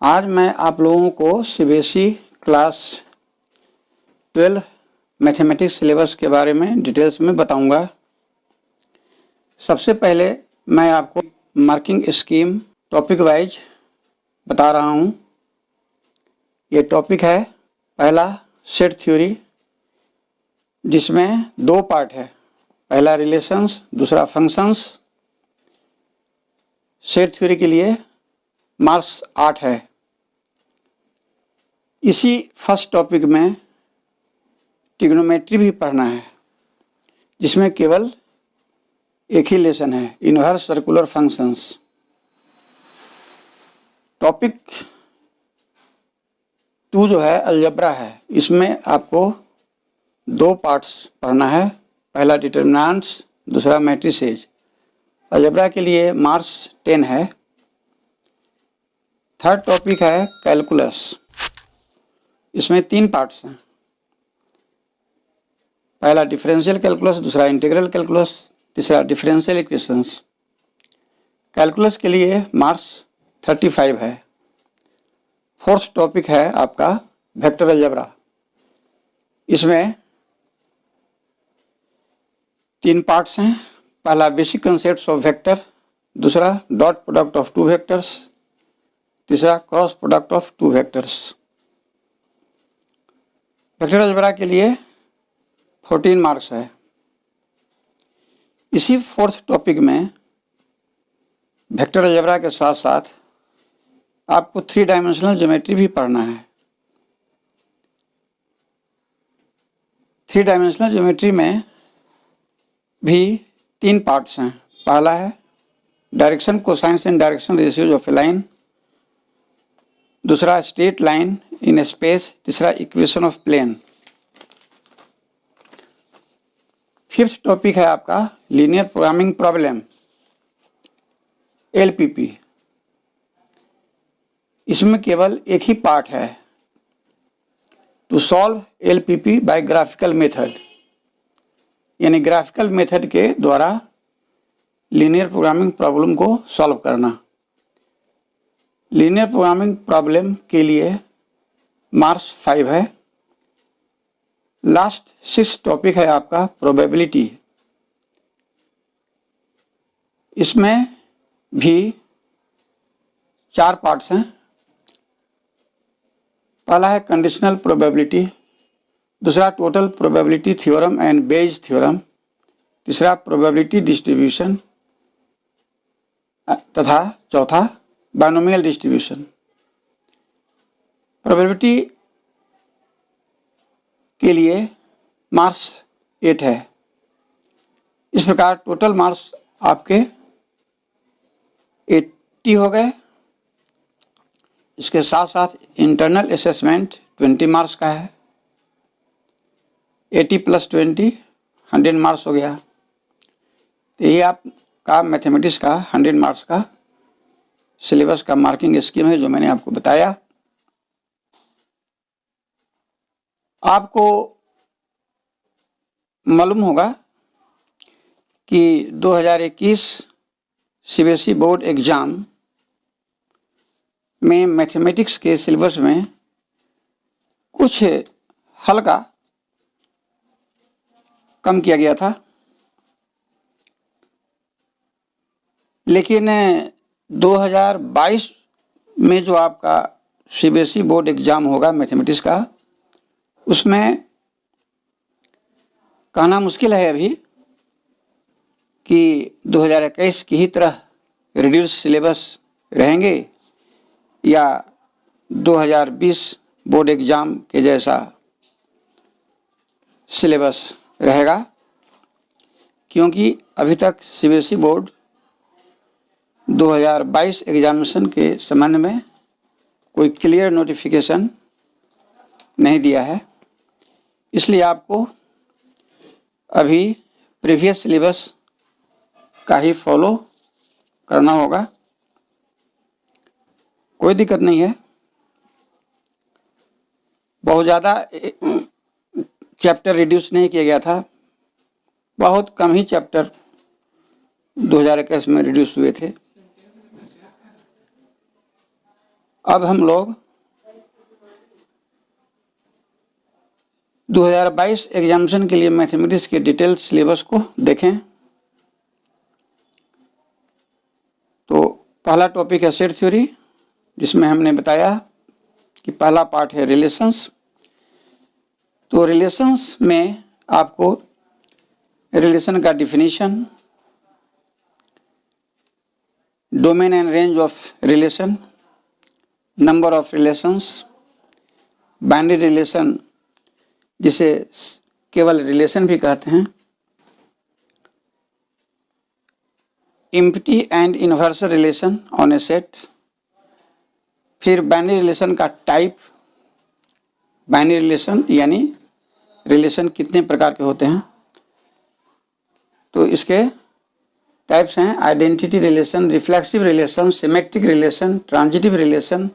आज मैं आप लोगों को सीबीएसई क्लास 12 मैथमेटिक्स सिलेबस के बारे में डिटेल्स में बताऊंगा। सबसे पहले मैं आपको मार्किंग स्कीम टॉपिक वाइज बता रहा हूं। ये टॉपिक है पहला सेट थ्योरी, जिसमें दो पार्ट है, पहला रिलेशंस, दूसरा फंक्शंस। सेट थ्योरी के लिए मार्क्स 8 है। इसी फर्स्ट टॉपिक में ट्रिग्नोमेट्री भी पढ़ना है, जिसमें केवल एक ही लेसन है, इनवर्स सर्कुलर फंक्शंस। टॉपिक 2 जो है अलजेब्रा है, इसमें आपको दो पार्ट्स पढ़ना है, पहला डिटरमिनेंट्स, दूसरा मैट्रिसेज। अलजेब्रा के लिए मार्क्स 10 है। थर्ड टॉपिक है कैलकुलस, इसमें 3 पार्ट्स हैं, पहला डिफरेंशियल कैलकुलस, दूसरा इंटीग्रल कैलकुलस, तीसरा डिफरेंशियल इक्वेशंस। कैलकुलस के लिए मार्क्स 35 है। फोर्थ टॉपिक है आपका वेक्टर अलजेब्रा, इसमें 3 पार्ट्स हैं, पहला बेसिक कंसेप्ट्स ऑफ वेक्टर, दूसरा डॉट प्रोडक्ट ऑफ 2 वेक्टर्स, तीसरा cross product of 2 vectors. Vector algebra के लिए 14 मार्क्स है। इसी फोर्थ टॉपिक में वेक्टर अलजेब्रा के साथ साथ आपको 3 डायमेंशनल ज्योमेट्री भी पढ़ना है। 3 डायमेंशनल ज्योमेट्री में भी 3 पार्ट्स हैं, पहला है direction cosines and direction ratios of a line, दूसरा स्ट्रेट लाइन इन स्पेस, तीसरा equation of plane. Fifth topic है आपका लीनियर प्रोग्रामिंग प्रॉब्लम, एलपीपी। इसमें केवल एक ही पार्ट है, to solve LPP by graphical method, यानी ग्राफिकल मेथड के द्वारा लीनियर प्रोग्रामिंग प्रॉब्लम को सॉल्व करना। लीनियर प्रोग्रामिंग प्रॉब्लम के लिए मार्क्स 5 है। लास्ट 6 टॉपिक है आपका प्रोबेबिलिटी। इसमें भी 4 पार्ट्स हैं, पहला है कंडीशनल प्रोबेबिलिटी, दूसरा total probability theorem and Bayes theorem, तीसरा प्रोबेबिलिटी डिस्ट्रीब्यूशन तथा चौथा बाइनोमियल डिस्ट्रीब्यूशन। प्रोबेबिलिटी के लिए मार्क्स 8 है। इस प्रकार टोटल मार्क्स आपके 80 हो गए। इसके साथ साथ इंटरनल असेसमेंट 20 मार्क्स का है। 80 + 20 100 मार्क्स हो गया। तो ये आपका मैथमेटिक्स का 100 मार्क्स का सिलेबस का मार्किंग स्कीम है, जो मैंने आपको बताया। आपको मालूम होगा कि 2021 सीबीएसई बोर्ड एग्ज़ाम में मैथमेटिक्स के सिलेबस में कुछ हल्का कम किया गया था, लेकिन 2022 में जो आपका सीबीएसई बोर्ड एग्ज़ाम होगा मैथमेटिक्स का, उसमें कहना मुश्किल है अभी कि 2021 की ही तरह रिड्यूस सिलेबस रहेंगे या 2020 बोर्ड एग्ज़ाम के जैसा सिलेबस रहेगा, क्योंकि अभी तक सीबीएसई बोर्ड 2022 एग्जामिनेशन के संबंध में कोई क्लियर नोटिफिकेशन नहीं दिया है। इसलिए आपको अभी प्रीवियस सिलेबस का ही फॉलो करना होगा। कोई दिक्कत नहीं है, बहुत ज़्यादा चैप्टर रिड्यूस नहीं किया गया था, बहुत कम ही चैप्टर 2021 में रिड्यूस हुए थे। अब हम लोग 2022 एग्जामिनेशन के लिए मैथमेटिक्स के डिटेल सिलेबस को देखें। तो पहला टॉपिक है सेट थ्योरी, जिसमें हमने बताया कि पहला पार्ट है रिलेशंस। तो रिलेशंस में आपको रिलेशन का definition, domain and range of relation, number of relations, binary relation जिसे केवल रिलेशन भी कहते हैं, empty and inverse relation on A set, फिर बाइनरी रिलेशन का टाइप, बाइनरी रिलेशन यानी रिलेशन कितने प्रकार के होते हैं। तो इसके टाइप्स हैं identity relation, reflexive relation, symmetric relation, transitive relation,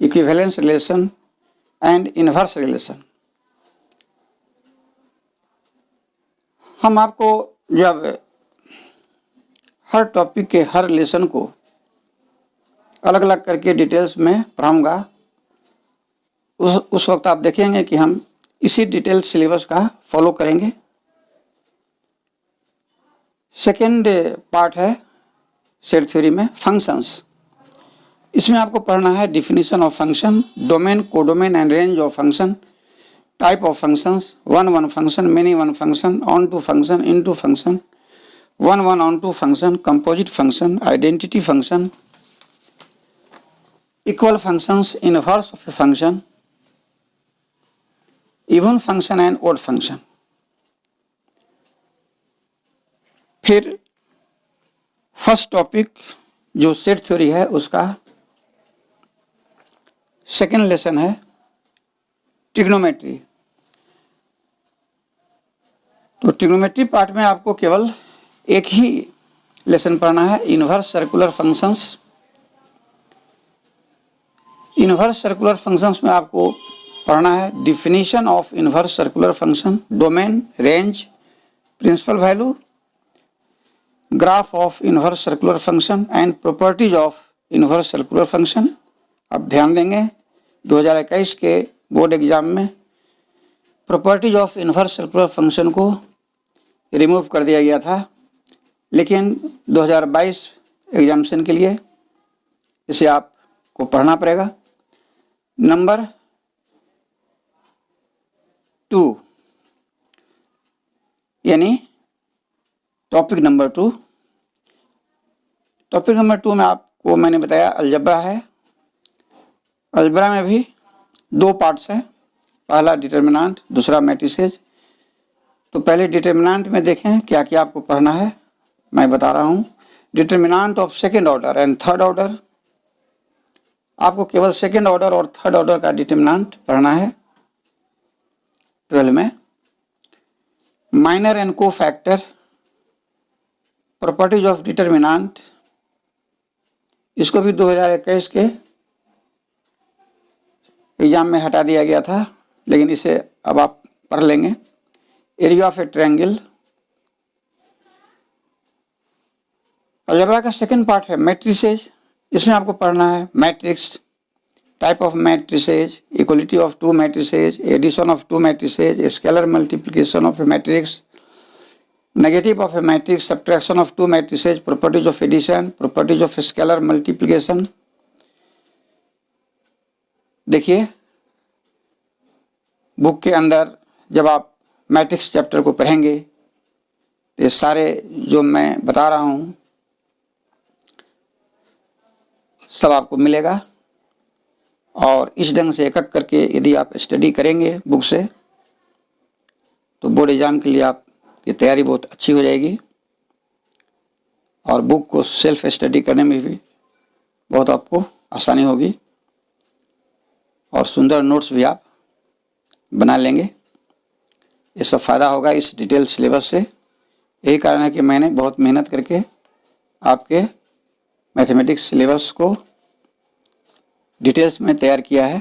equivalence relation and inverse relation. हम आपको जब हर टॉपिक के हर रिलेशन को अलग अलग करके डिटेल्स में पढ़ाऊंगा, उस वक्त आप देखेंगे कि हम इसी डिटेल सिलेबस का फॉलो करेंगे। सेकेंड पार्ट है सेट थ्योरी में फंक्शंस। इसमें आपको पढ़ना है definition of function, domain, codomain and range of function, type of functions, one function, many one function, onto function, into function, one onto function, composite function, identity function, equal functions, inverse of a function, even function and odd function. फिर first topic जो set theory है उसका second lesson है trigonometry. तो trigonometry part में आपको केवल एक ही लेसन पढ़ना है, inverse circular functions. Inverse circular functions में आपको पढ़ना है definition of inverse circular function, domain, range, principal value, graph of inverse circular function and properties of inverse circular function. अब ध्यान देंगे 2021 के बोर्ड एग्जाम में properties of inverse circular function को रिमूव कर दिया गया था, लेकिन 2022 एग्जामिनेशन के लिए इसे आपको पढ़ना पड़ेगा। नंबर 2 यानी टॉपिक नंबर 2। टॉपिक नंबर 2 में आपको मैंने बताया अलजेब्रा है। अलजेब्रा में भी 2 पार्ट्स हैं, पहला डिटर्मिनेंट, दूसरा मैट्रिसेज। तो पहले डिटर्मिनेंट में देखें क्या क्या आपको पढ़ना है, मैं बता रहा हूँ। Determinant of second order and third order, आपको केवल सेकेंड ऑर्डर और थर्ड ऑर्डर का डिटर्मिनेंट पढ़ना है 12 में। माइनर एंड को फैक्टर, प्रॉपर्टीज ऑफ डिटर्मिनेंट, इसको भी 2021 के एग्जाम में हटा दिया गया था, लेकिन इसे अब आप पढ़ लेंगे। Area of a triangle. Algebra का सेकंड पार्ट है मैट्रिसेज। इसमें आपको पढ़ना है matrix, type of matrices, equality of 2 matrices, addition of 2 matrices, scalar multiplication of a matrix, negative of a matrix, subtraction of 2 matrices, properties of addition, properties of scalar multiplication. देखिए book के अंदर जब आप matrix chapter को पढ़ेंगे तो ये सारे जो मैं बता रहा हूँ सब आपको मिलेगा, और इस ढंग से एक एक करके यदि आप स्टडी करेंगे बुक से तो बोर्ड एग्जाम के लिए आपकी तैयारी बहुत अच्छी हो जाएगी, और बुक को सेल्फ स्टडी करने में भी बहुत आपको आसानी होगी, और सुंदर नोट्स भी आप बना लेंगे। ये सब फ़ायदा होगा इस डिटेल सिलेबस से। यही कारण है कि मैंने बहुत मेहनत करके आपके मैथमेटिक्स सिलेबस को डिटेल्स में तैयार किया है।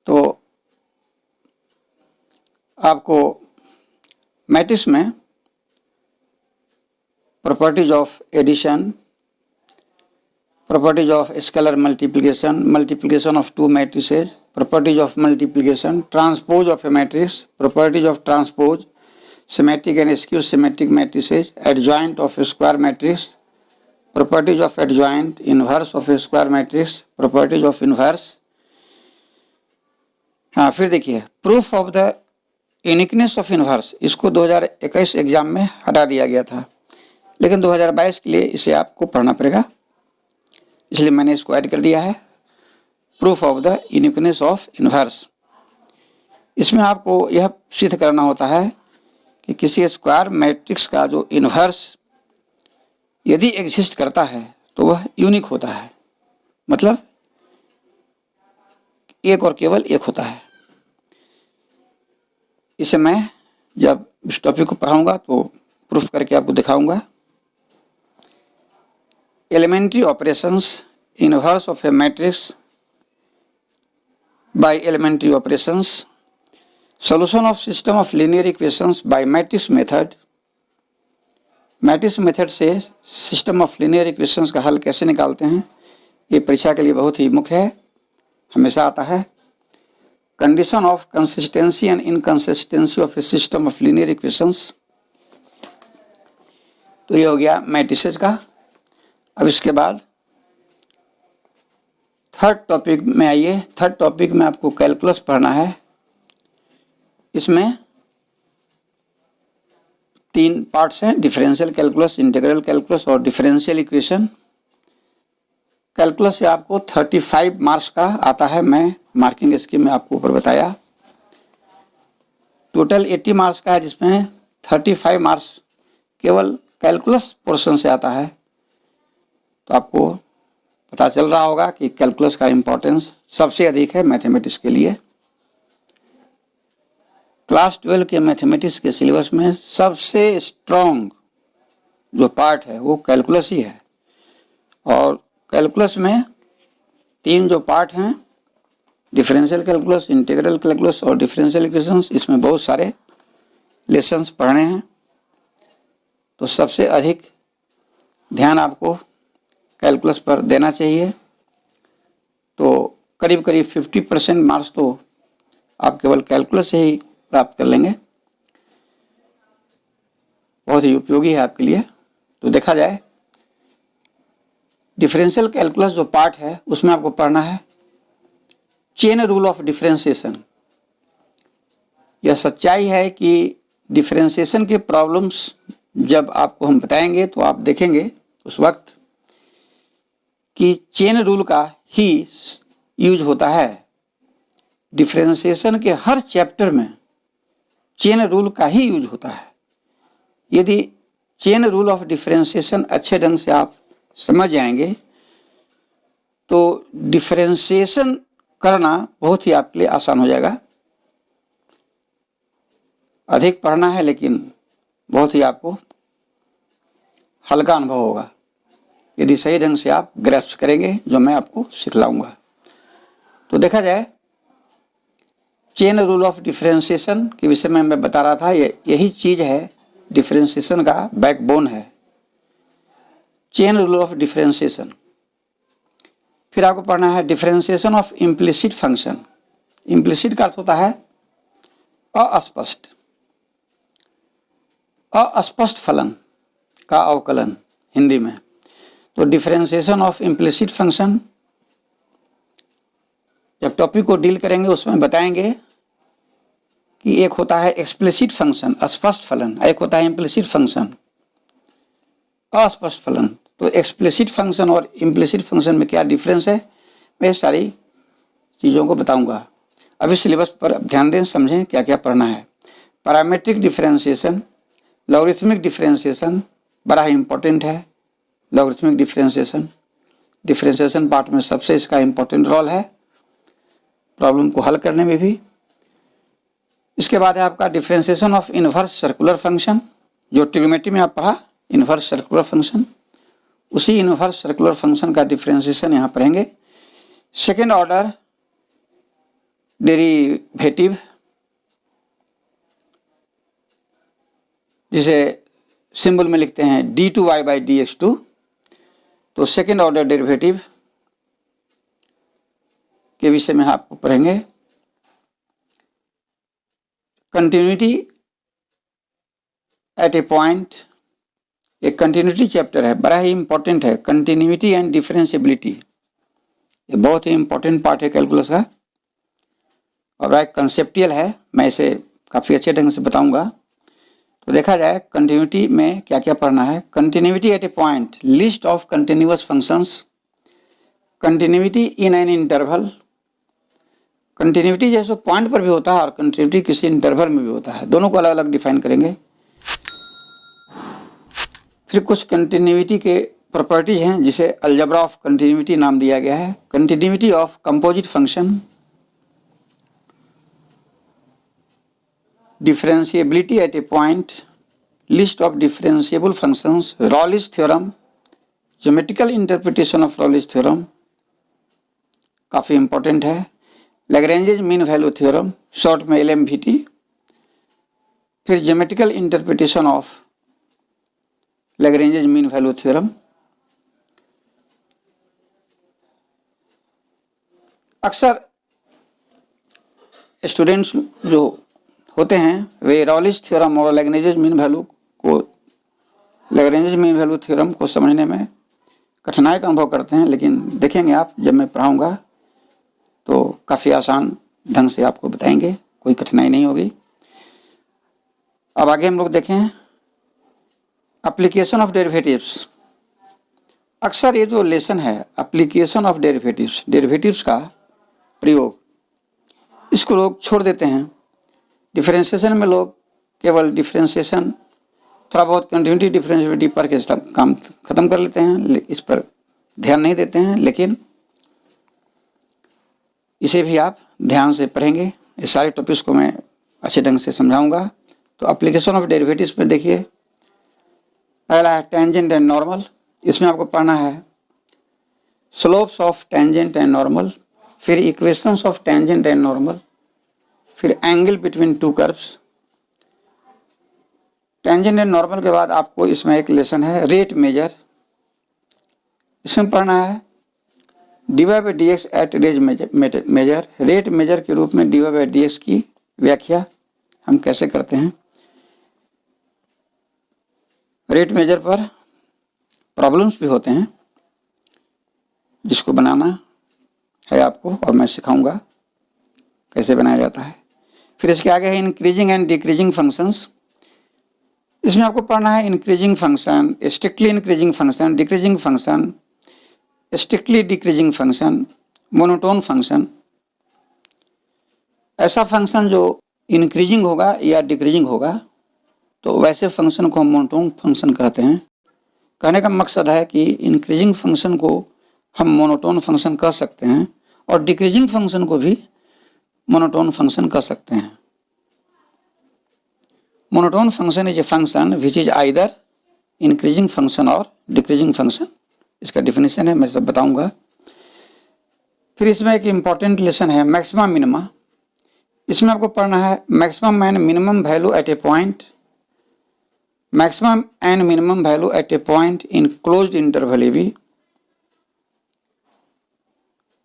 तो आपको मैट्रिक्स में properties of addition, properties of scalar multiplication, multiplication of two matrices, properties of multiplication, transpose of a matrix, properties of transpose, symmetric and skew symmetric matrices, adjoint of a square matrix, properties of adjoint, inverse of a square matrix, properties of inverse। हाँ, फिर देखिए proof of the uniqueness of inverse, इसको 2021 exam में हटा दिया गया था, लेकिन 2022 के लिए इसे आपको पढ़ना पड़ेगा, इसलिए मैंने इसको ऐड कर दिया है। Proof of the uniqueness of inverse, इसमें आपको यह सिद्ध करना होता है कि किसी स्क्वायर मैट्रिक्स का जो इनवर्स यदि एग्जिस्ट करता है तो वह यूनिक होता है, मतलब एक और केवल एक होता है। इसे मैं जब इस टॉपिक को पढ़ाऊंगा तो प्रूफ करके आपको दिखाऊंगा। Elementary operations, inverse of a matrix by elementary operations, solution of system of linear equations by matrix method. Matrix method से सिस्टम ऑफ लीनियर इक्वेशंस का हल कैसे निकालते हैं, ये परीक्षा के लिए बहुत ही मुख्य है, हमेशा आता है। Condition of consistency and inconsistency of A system of linear equations, तो ये हो गया मैट्रिसेस का। अब इसके बाद थर्ड टॉपिक में आइए। थर्ड टॉपिक में आपको कैलकुलस पढ़ना है। इसमें 3 पार्ट्स हैं, डिफरेंशियल कैलकुलस, इंटीग्रल कैलकुलस और डिफरेंशियल इक्वेशन। कैलकुलस से आपको 35 मार्क्स का आता है, मैं मार्किंग स्कीम में आपको ऊपर बताया। टोटल 80 मार्क्स का है, जिसमें 35 मार्क्स केवल कैलकुलस पोर्शन से आता है। तो आपको पता चल रहा होगा कि कैलकुलस का इम्पोर्टेंस सबसे अधिक है मैथमेटिक्स के लिए। क्लास 12 के मैथमेटिक्स के सिलेबस में सबसे स्ट्रॉन्ग जो पार्ट है वो कैलकुलस ही है, और कैलकुलस में 3 जो पार्ट हैं, डिफरेंशियल कैलकुलस, इंटीग्रल कैलकुलस और डिफरेंशियल इक्वेशंस, इसमें बहुत सारे लेसन्स पढ़ने हैं। तो सबसे अधिक ध्यान आपको कैलकुलस पर देना चाहिए। तो करीब करीब 50% मार्क्स तो आप केवल कैलकुलस से ही प्राप्त कर लेंगे, बहुत ही उपयोगी है आपके लिए। तो देखा जाए डिफरेंशियल कैलकुलस जो पार्ट है उसमें आपको पढ़ना है चेन रूल ऑफ डिफरेंशिएशन। यह सच्चाई है कि डिफरेंशिएशन के प्रॉब्लम्स जब आपको हम बताएंगे तो आप देखेंगे उस वक्त कि चेन रूल का ही यूज होता है। डिफरेंशिएशन के हर चैप्टर में चेन रूल का ही यूज होता है। यदि चेन रूल ऑफ डिफरेंशिएशन अच्छे ढंग से आप समझ जाएंगे तो डिफरेंशिएशन करना बहुत ही आपके लिए आसान हो जाएगा। अधिक पढ़ना है लेकिन बहुत ही आपको हल्का अनुभव होगा यदि सही ढंग से आप ग्रैस्प करेंगे जो मैं आपको सिखलाऊंगा। तो देखा जाए चेन रूल ऑफ डिफरेंशिएशन के विषय में मैं बता रहा था, यही चीज़ है डिफरेंशिएशन का बैकबोन है, चेन रूल ऑफ डिफरेंशिएशन। फिर आपको पढ़ना है differentiation of implicit function. Implicit का अर्थ होता है अस्पष्ट, अस्पष्ट फलन का अवकलन हिंदी में। तो डिफरेंशिएशन ऑफ इम्प्लिसिट फंक्शन जब टॉपिक को डील करेंगे उसमें बताएंगे कि एक होता है एक्सप्लिसिट फंक्शन अस्पष्ट फलन, एक होता है इम्प्लिसिट फंक्शन अस्पष्ट फलन। तो एक्सप्लिसिट फंक्शन और इम्प्लिसिट फंक्शन में क्या डिफरेंस है, मैं सारी चीज़ों को बताऊंगा। अभी सिलेबस पर ध्यान दें, समझें क्या क्या पढ़ना है। पैरामीट्रिक डिफरेंशिएशन, लॉगरिथमिक डिफरेंशिएशन बड़ा ही इम्पोर्टेंट है। लॉगरिथमिक डिफरेंशिएशन पार्ट में सबसे इसका इम्पोर्टेंट रोल है प्रॉब्लम को हल करने में भी। इसके बाद है आपका differentiation of inverse circular function, जो ट्रिग्नोमेट्री में आप पढ़ा इनवर्स सर्कुलर फंक्शन, उसी इनवर्स सर्कुलर फंक्शन का डिफरेंशिएशन यहाँ पढ़ेंगे। सेकेंड ऑर्डर डेरिवेटिव, जिसे सिंबल में लिखते हैं d2y/dx2, तो सेकेंड ऑर्डर डेरिवेटिव के विषय में आपको पढ़ेंगे। कंटिन्यूटी एट ए पॉइंट, एक कंटिन्यूटी चैप्टर है, बड़ा ही इंपॉर्टेंट है। कंटिन्यूटी एंड डिफरेंशिएबिलिटी, ये बहुत ही इंपॉर्टेंट पार्ट है कैलकुलस का और बड़ा कंसेप्टियल है। मैं इसे काफ़ी अच्छे ढंग से बताऊंगा। तो देखा जाए कंटिन्यूटी में क्या क्या पढ़ना है। Continuity at a point, list of continuous functions, continuity in an interval. Continuity जैसे पॉइंट पर भी होता है और कंटिन्यूटी किसी इंटरवल में भी होता है, दोनों को अलग अलग डिफाइन करेंगे। फिर कुछ कंटिन्यूटी के प्रॉपर्टीज हैं जिसे अलजेब्रा ऑफ कंटिन्यूटी नाम दिया गया है। Continuity of composite function, differentiability at a point, list of differentiable functions, Rolle's theorem, geometrical interpretation of Rolle's theorem काफ़ी इंपॉर्टेंट है। Lagrange's mean value theorem, short में LMVT। फिर geometrical interpretation of Lagrange's mean value theorem. अक्सर students जो होते हैं वे रॉलिस theorem और लैग्रेंजेज mean value theorem को समझने में कठिनाई का अनुभव करते हैं, लेकिन देखेंगे आप जब मैं पढ़ाऊंगा तो काफ़ी आसान ढंग से आपको बताएंगे, कोई कठिनाई नहीं होगी। अब आगे हम लोग देखें एप्लीकेशन ऑफ डेरिवेटिव्स। अक्सर ये जो लेसन है एप्लीकेशन ऑफ डेरिवेटिव्स, डेरिवेटिव्स का प्रयोग, इसको लोग छोड़ देते हैं। डिफरेंशिएशन में लोग केवल डिफरेंशिएशन, थोड़ा बहुत कंटिन्यूटी डिफरेंशिएबिलिटी पर के काम खत्म कर लेते हैं, इस पर ध्यान नहीं देते हैं। लेकिन इसे भी आप ध्यान से पढ़ेंगे, ये सारे टॉपिक्स को मैं अच्छे ढंग से समझाऊंगा। तो एप्लीकेशन ऑफ डेरिवेटिव्स में देखिए, पहला है टेंजेंट एंड नॉर्मल। इसमें आपको पढ़ना है slopes of tangent and normal, फिर equations of tangent and normal, फिर angle between two curves. Tangent and normal के बाद आपको इसमें एक लेसन है रेट मेजर। इसमें पढ़ना है dy/dx at rate measure, rate measure के रूप में dy/dx की व्याख्या हम कैसे करते हैं। रेट मेजर पर प्रॉब्लम्स भी होते हैं जिसको बनाना है आपको और मैं सिखाऊंगा कैसे बनाया जाता है। फिर इसके आगे है इंक्रीजिंग एंड डिक्रीजिंग फंक्शंस। इसमें आपको पढ़ना है increasing function, strictly increasing function, decreasing function, strictly decreasing function, monotone function. ऐसा फंक्शन जो इंक्रीजिंग होगा या डिक्रीजिंग होगा तो वैसे फंक्शन को हम मोनोटोन फंक्शन कहते हैं। कहने का मकसद है कि इंक्रीजिंग फंक्शन को हम मोनोटोन फंक्शन कह सकते हैं और डिक्रीजिंग फंक्शन को भी मोनोटोन फंक्शन कह सकते हैं। Monotone function is a function which is either increasing function और डिक्रीजिंग फंक्शन। इसका डिफिनेशन है, मैं सब बताऊंगा। फिर इसमें एक इम्पॉर्टेंट लेसन है मैक्सिमम मिनिमा। इसमें आपको पढ़ना है maximum and minimum value at a point, maximum and minimum value at a point in closed interval A B,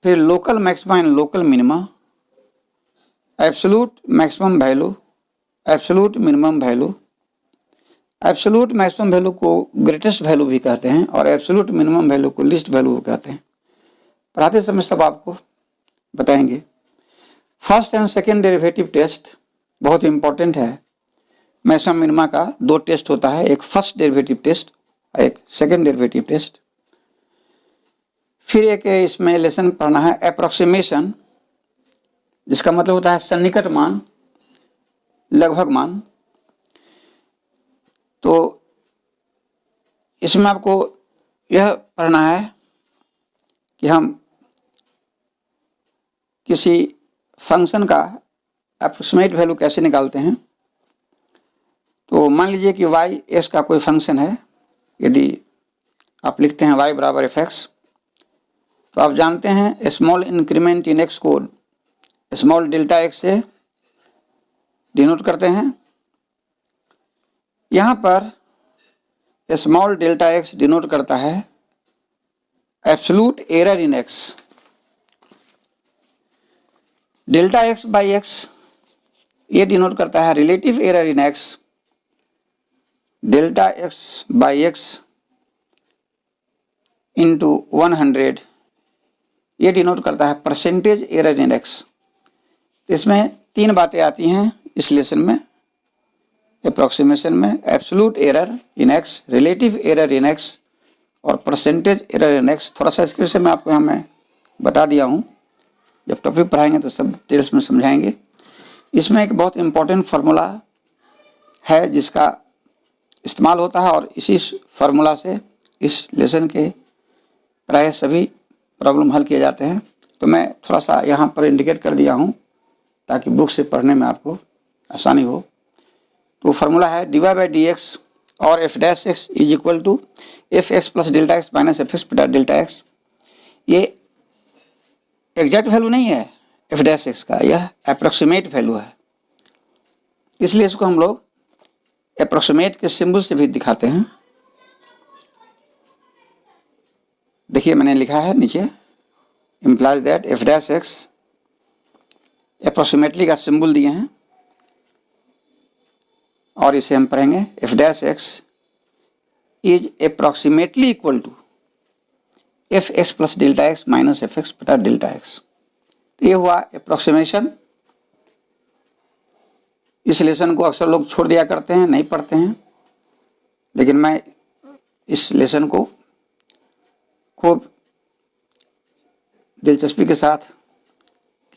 फिर local maxima and local minima, absolute maximum value, absolute minimum value. Absolute maximum value को greatest value भी कहते हैं और absolute minimum value को least value कहते हैं। पढ़ाते समय सब आपको बताएंगे। First and second derivative test बहुत इंपॉर्टेंट है। मैक्सिमम मिनिमा का दो टेस्ट होता है, एक फर्स्ट डेरिवेटिव टेस्ट, एक सेकेंड डेरिवेटिव टेस्ट। फिर एक इसमें लेसन पढ़ना है अप्रोक्सीमेशन, जिसका मतलब होता है सन्निकट मान, लगभग मान। तो इसमें आपको यह पढ़ना है कि हम किसी फंक्शन का अप्रोक्सीमेट वैल्यू कैसे निकालते हैं। तो मान लीजिए कि y x का कोई फंक्शन है, यदि आप लिखते हैं y बराबर fx, तो आप जानते हैं स्मॉल इंक्रीमेंट इन x को स्मॉल डेल्टा x से डिनोट करते हैं। यहाँ पर स्मॉल डेल्टा x डिनोट करता है absolute error in x. Delta x by x ये डिनोट करता है relative error in x. Delta x by x into 100 ये डिनोट करता है परसेंटेज एरर इन एक्स। इसमें तीन बातें आती हैं इस लेसन में, अप्रॉक्सीमेशन में, absolute error in x, relative error in x और परसेंटेज एरर इन एक्स। थोड़ा सा इसके विषय में आपको यहाँ मैं बता दिया हूँ, जब टॉपिक पढ़ाएंगे तो सब डिटेल्स में समझाएंगे। इसमें एक बहुत इम्पोर्टेंट फार्मूला है जिसका इस्तेमाल होता है और इसी फार्मूला से इस लेसन के प्राय सभी प्रॉब्लम हल किए जाते हैं। तो मैं थोड़ा सा यहाँ पर इंडिकेट कर दिया हूँ ताकि बुक से पढ़ने में आपको आसानी हो। तो फार्मूला है dy बाई डी एक्स और F dash X is equal to F X plus delta X minus F X बटा डेल्टा एक्स। ये एग्जैक्ट वैल्यू नहीं है एफ डैश एक्स का, यह अप्रॉक्सीमेट वैल्यू है, इसलिए इसको हम लोग अप्रॉक्सीमेट के सिंबल से भी दिखाते हैं। देखिए मैंने लिखा है नीचे, implies that F dash X approximately का सिंबल दिए हैं और इसे हम पढ़ेंगे F dash X is approximately equal to F X plus delta X minus F X बटा डेल्टा एक्स। तो ये हुआ अप्रॉक्सीमेशन। इस लेसन को अक्सर लोग छोड़ दिया करते हैं, नहीं पढ़ते हैं, लेकिन मैं इस लेसन को खूब दिलचस्पी के साथ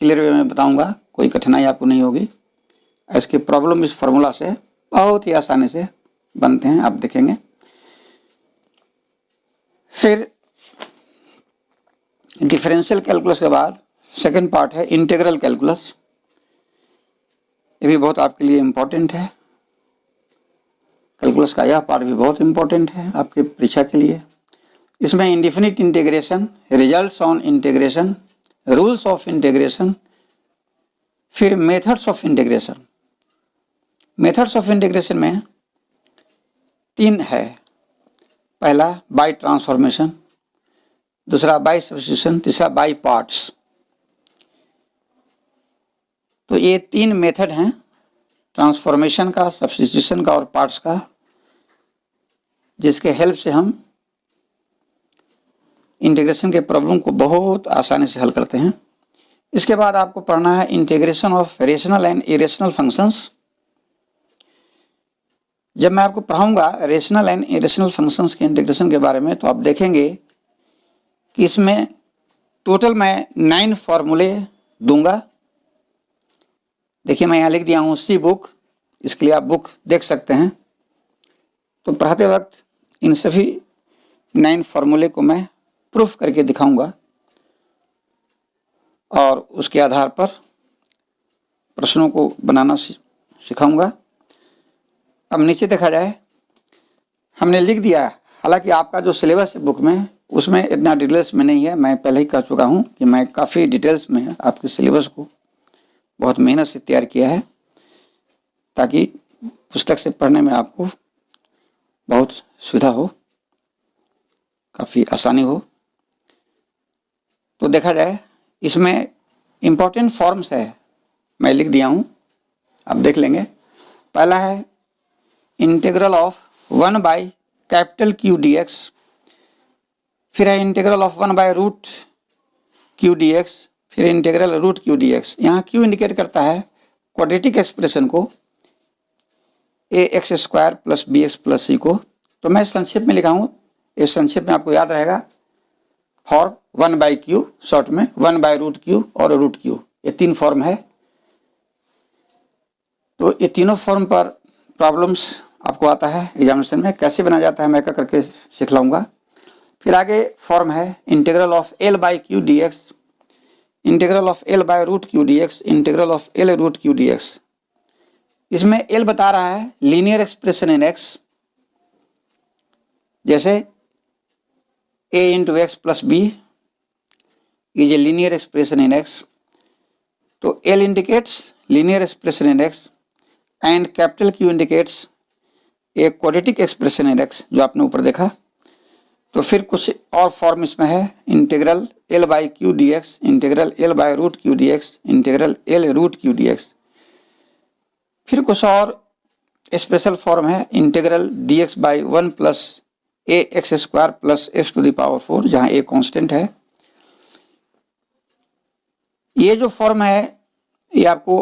क्लियर वे में बताऊंगा, कोई कठिनाई आपको नहीं होगी। इसके प्रॉब्लम इस फार्मूला से बहुत ही आसानी से बनते हैं, आप देखेंगे। फिर डिफरेंशियल कैलकुलस के बाद सेकंड पार्ट है इंटीग्रल कैलकुलस। ये भी बहुत आपके लिए इम्पोर्टेंट है। कैलकुलस का यह पार्ट भी बहुत इम्पोर्टेंट है आपके परीक्षा के लिए। इसमें indefinite integration, results on integration, rules of integration, फिर methods of integration. Methods of integration में तीन है। पहला बाय ट्रांसफॉर्मेशन, दूसरा बाय सब्स्टिट्यूशन, तीसरा बाय पार्ट्स। तो ये तीन मेथड हैं, ट्रांसफॉर्मेशन का, सब्स्टिट्यूशन का और पार्ट्स का, जिसके हेल्प से हम इंटीग्रेशन के प्रॉब्लम को बहुत आसानी से हल करते हैं। इसके बाद आपको पढ़ना है integration of rational and irrational functions. जब मैं आपको पढ़ाऊंगा रेशनल एंड इरेशनल फंक्शंस के इंटीग्रेशन के बारे में, तो आप देखेंगे कि इसमें टोटल मैं 9 फार्मूले दूंगा। देखिए मैं यहाँ लिख दिया हूँ सी बुक, इसके लिए आप बुक देख सकते हैं। तो पढ़ाते वक्त इन सभी 9 फार्मूले को मैं प्रूफ करके दिखाऊंगा और उसके आधार पर प्रश्नों को बनाना सिखाऊंगा। अब नीचे देखा जाए, हमने लिख दिया, हालांकि आपका जो सिलेबस है बुक में उसमें इतना डिटेल्स में नहीं है। मैं पहले ही कह चुका हूं कि मैं काफ़ी डिटेल्स में आपके सिलेबस को बहुत मेहनत से तैयार किया है, ताकि पुस्तक से पढ़ने में आपको बहुत सुविधा हो, काफ़ी आसानी हो। तो देखा जाए इसमें इम्पोर्टेंट फॉर्म्स है, मैं लिख दिया हूँ, आप देख लेंगे। पहला है integral of 1 by capital Q D X, फिर है integral of 1 by root Q D X, फिर integral root Q D X. यहाँ क्यू इंडिकेट करता है क्वाड्रेटिक एक्सप्रेशन को, A X square plus B X plus C को। तो मैं संक्षेप में लिखा हूँ, इस संक्षेप में आपको याद रहेगा फॉर्म 1 बाई क्यू, शॉर्ट में 1 बाई रूट क्यू और रूट क्यू, ये 3 फॉर्म है। तो ये तीनों फॉर्म पर प्रॉब्लम्स आपको आता है एग्जामिनेशन में, कैसे बनाया जाता है मैं क्या करके सिखलाऊंगा। फिर आगे फॉर्म है integral of L by Q D X, integral of L by root Q D X, integral of L root Q D X. इसमें एल बता रहा है लीनियर एक्सप्रेशन इन एक्स, जैसे a into X plus B is a linear expression in X. तो L indicates linear expression in X and capital Q indicates a quadratic expression in X, जो आपने ऊपर देखा। तो फिर कुछ और फॉर्म इसमें है, integral L by Q D X, integral L by root Q D X, integral L root Q D X. फिर कुछ और स्पेशल फॉर्म है, integral D X by 1 plus A X square plus X to the power 4, जहाँ a constant है। ये जो form है ये आपको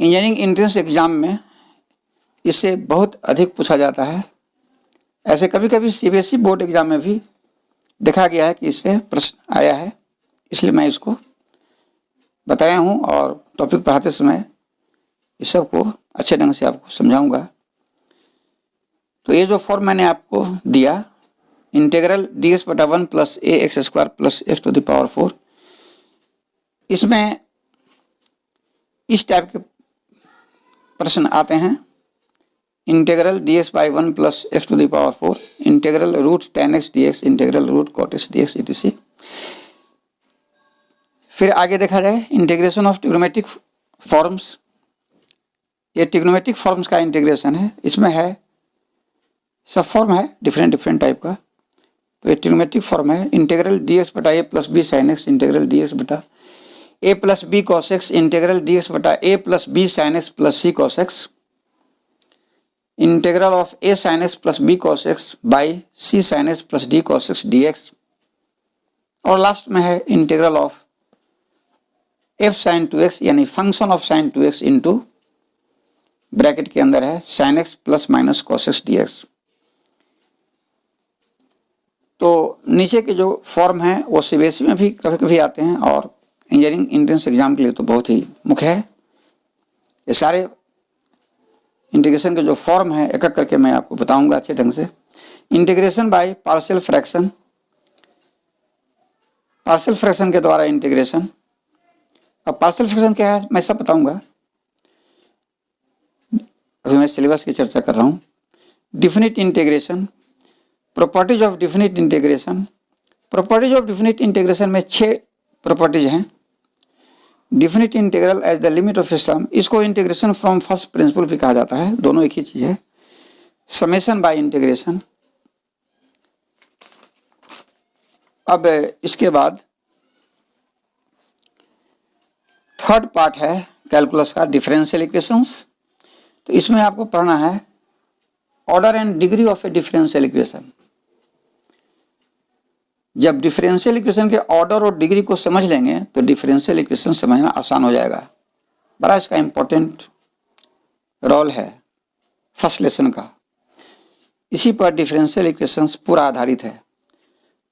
इंजीनियरिंग एंट्रेंस एग्जाम में इससे बहुत अधिक पूछा जाता है। ऐसे कभी कभी सीबीएसई बोर्ड एग्जाम में भी देखा गया है कि इससे प्रश्न आया है, इसलिए मैं इसको बताया हूँ और टॉपिक पढ़ाते समय इस सब को अच्छे ढंग से आपको समझाऊंगा। तो ये जो फॉर्म मैंने आपको दिया, इंटीग्रल डी एक्स बटा 1 plus A X square plus X to the power 4, इसमें इस टाइप के प्रश्न आते हैं। Integral D X by 1 plus X to the power 4, integral root tan x dx, integral root cot x dx etc। फिर आगे देखा जाए इंटीग्रेशन ऑफ ट्रिग्नोमेट्रिक फॉर्म्स। ये ट्रिग्नोमेट्रिक फॉर्म्स का इंटीग्रेशन है, इसमें है सब फॉर्म है डिफरेंट टाइप का। तो ये ट्रिग्नोमेट्रिक फॉर्म है, इंटीग्रल डी एक्स बटा A plus B sine X, integral D X बटा A plus B cos X, integral D X बटा A plus B sine X plus C cos X, integral of A sine X plus B cos X by C sine X plus D cos X D X. और last में है integral of F sine 2x यानी function of sign 2x into bracket के अंदर है sign X plus minus cos X D x. तो नीचे के जो फॉर्म हैं वो सीबीएसई में भी कभी कभी आते हैं और इंजीनियरिंग एंट्रेंस एग्जाम के लिए तो बहुत ही मुख्य है। ये सारे इंटीग्रेशन के जो फॉर्म है एक एक करके मैं आपको बताऊंगा अच्छे ढंग से। Integration by partial fraction, partial fraction के द्वारा इंटीग्रेशन। अब पार्शियल फ्रैक्शन क्या है मैं सब बताऊंगा, अभी मैं सिलेबस की चर्चा कर रहा हूँ। Definite integration, properties of definite integration. Properties of definite integration में 6 प्रॉपर्टीज हैं। Definite integral as the limit of a sum, इसको इंटीग्रेशन फ्रॉम फर्स्ट प्रिंसिपल भी कहा जाता है, दोनों एक ही चीज है। Summation bye integration. अब इसके बाद थर्ड पार्ट है कैलकुलस का, डिफरेंशियल इक्वेशंस। तो इसमें आपको पढ़ना है order and degree of A differential equation. जब डिफरेंशियल इक्वेशन के ऑर्डर और डिग्री को समझ लेंगे तो डिफरेंशियल इक्वेशन समझना आसान हो जाएगा। बड़ा इसका इम्पोर्टेंट रोल है फर्स्ट लेसन का, इसी पर डिफरेंशियल इक्वेशंस पूरा आधारित है।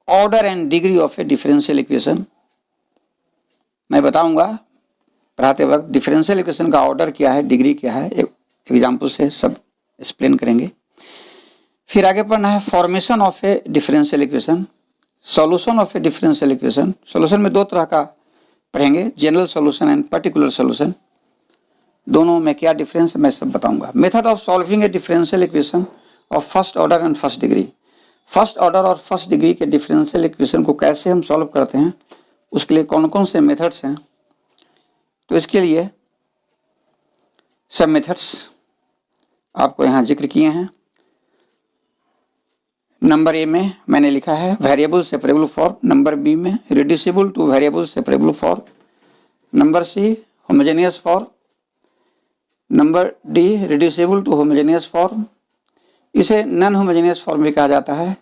Order and degree of A differential equation मैं बताऊंगा पढ़ाते वक्त। डिफरेंशियल इक्वेशन का ऑर्डर क्या है, डिग्री क्या है, एक एग्जाम्पल से सब एक्सप्लेन करेंगे। फिर आगे पढ़ना है formation of A differential equation, solution of A differential equation. Solution में 2 तरह का पढ़ेंगे, general solution and particular solution. दोनों में क्या डिफरेंस मैं सब बताऊंगा। Method of solving A differential equation of first order and first degree. First order और फर्स्ट डिग्री के डिफरेंशियल इक्वेशन को कैसे हम सॉल्व करते हैं, उसके लिए कौन कौन से मेथड्स हैं। तो इसके लिए सब मेथड्स आपको यहाँ जिक्र किए हैं। नंबर ए में मैंने लिखा है variable separable form, number B में reducible to variable separable form, number C homogeneous form, number D reducible to homogeneous form, इसे नॉन होमोजेनियस फॉर्म भी कहा जाता है।